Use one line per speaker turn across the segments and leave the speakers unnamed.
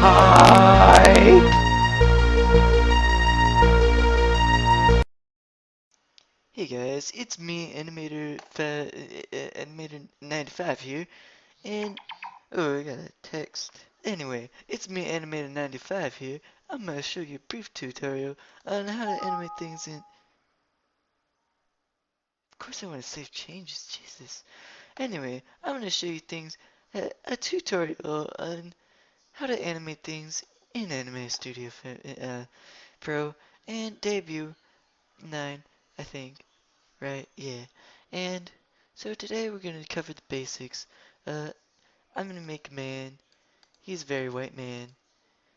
Hi!
Hey guys, it's me, Animator95 here, and oh, I got a text. Anyway, it's me, Animator95 here. I'm gonna show you a brief tutorial on how to animate things in. Of course, I want to save changes, Jesus. Anyway, I'm gonna show you a tutorial on how to animate things in Anime Studio Pro and Debut 9, I think. Right, yeah. And so today we're gonna cover the basics. Uh, I'm gonna make a man. He's a very white man.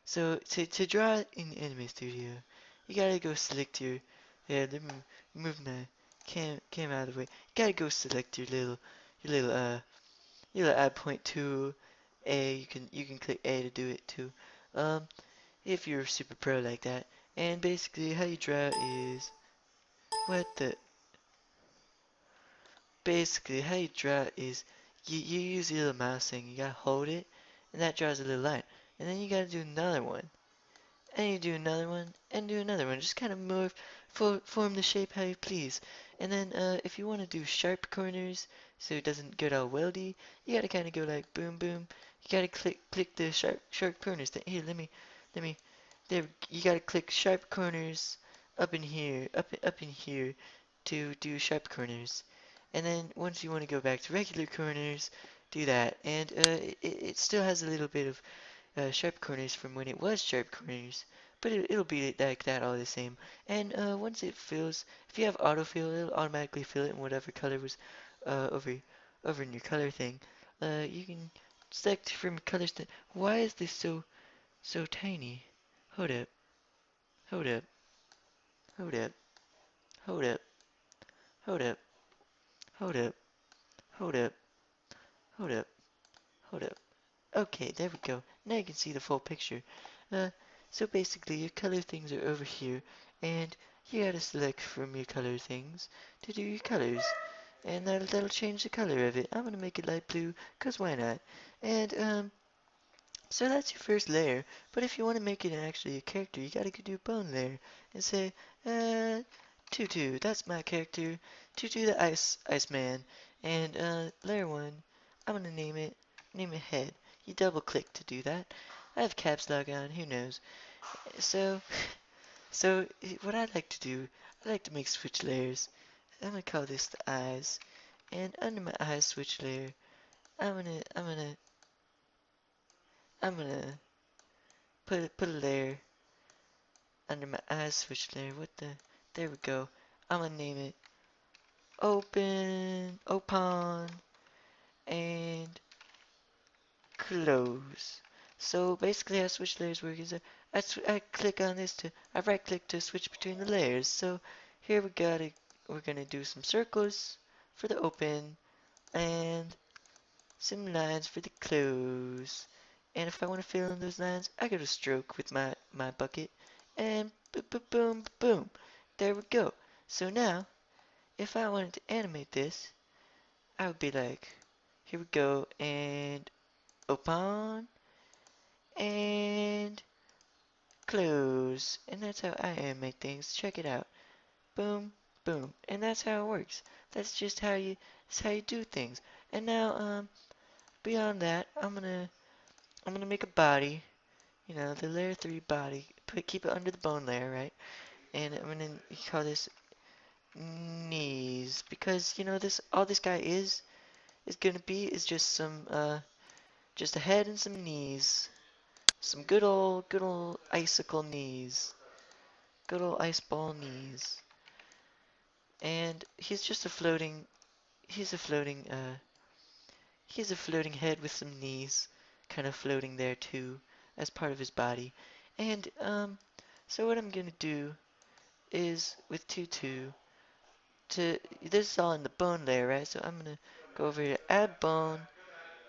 So to draw it in Anime Studio, you gotta go select your. Yeah, let me move my cam out of the way. You gotta go select your little your little add point tool. A. You can click A to do it too. Um, if you're super pro like that. And basically, how you draw is what the basically, how you draw is you use your little mouse thing, you gotta hold it, and that draws a little line. And then you gotta do another one, and you do another one, and do another one. Just kind of move, form the shape how you please. And then if you want to do sharp corners, so it doesn't get all weldy, you gotta kind of go like boom, boom. You gotta click the sharp corners. Here, let me. There, you gotta click sharp corners up in here, up in here, to do sharp corners. And then once you want to go back to regular corners, do that. And it still has a little bit of sharp corners from when it was sharp corners, but it'll be like that all the same. And once it fills, if you have autofill, it'll automatically fill it in whatever color was uh, over over in your color thing. You can select from colors. Why is this so tiny? Hold up, hold up, hold up, hold up, hold up, hold up, hold up, hold up, hold up. Okay, there we go. Now you can see the full picture. Uh, so basically your color things are over here, and you gotta select from your color things to do your colors. And that'll change the color of it. I'm gonna make it light blue, 'cause why not? And, so that's your first layer. But if you want to make it actually a character, you gotta go do bone layer and say, Tutu, that's my character. Tutu the Iceman. And layer one, I'm gonna name it head. You double click to do that. I have caps lock on, who knows. So, what I like to do, I like to make switch layers. I'm gonna call this the eyes. And under my eyes switch layer, I'm gonna put a layer under my eyes switch layer. What the? There we go. I'm gonna name it open, and close. So basically how switch layers work is I click on this I right click to switch between the layers. So here we're gonna do some circles for the open and some lines for the close. And if I want to fill in those lines, I go to stroke with my bucket and boom, boom. There we go. So now, if I wanted to animate this, I would be like, here we go, and open, and close. And that's how I animate things. Check it out. Boom, boom. And that's how it works. That's just that's how you do things. And now, beyond that, I'm gonna make a body. You know, the layer 3 body. Keep it under the bone layer, right? And I'm gonna call this knees because you know all this guy is gonna be is just a head and some knees. Some good old icicle knees. Good old ice ball knees. And he's a floating he's a floating head with some knees kind of floating there too as part of his body. And so what I'm gonna do is with Tutu to this is all in the bone layer, right? So I'm gonna go over here, add bone,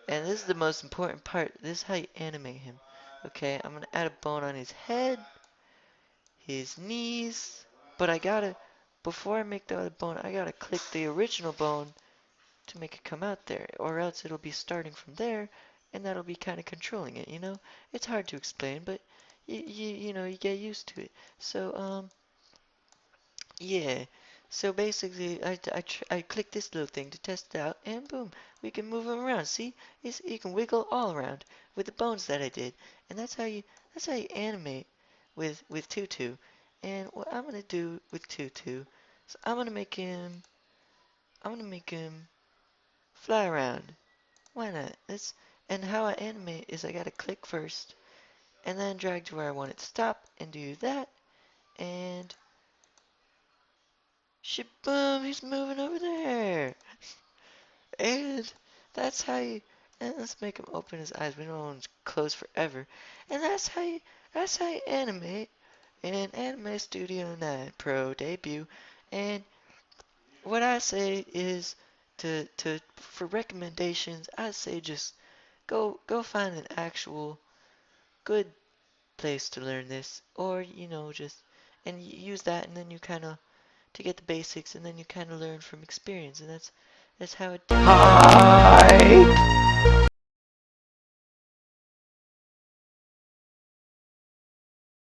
and this is the most important part. This is how you animate him. Okay, I'm gonna add a bone on his head, his knees, but before I make the other bone, I gotta click the original bone to make it come out there, or else it'll be starting from there and that'll be kind of controlling it, you know? It's hard to explain, but you know, you get used to it. So, yeah. So basically, I click this little thing to test it out, and boom, we can move them around. See, you can wiggle all around with the bones that I did, and that's how you animate with Tutu. And what I'm gonna do with Tutu, so I'm gonna make him fly around. Why not? And how I animate is I gotta click first, and then drag to where I want it to stop, and do that, and shaboom, he's moving over there. And that's how you. And let's make him open his eyes. We don't want him to close forever. And That's how you animate in Anime Studio 9 Pro debut. And what I say is to for recommendations, I say just go find an actual good place to learn this, or you know just and use that, and then you kind of to get the basics, and then you kind of learn from experience, and that's how it does. Hi.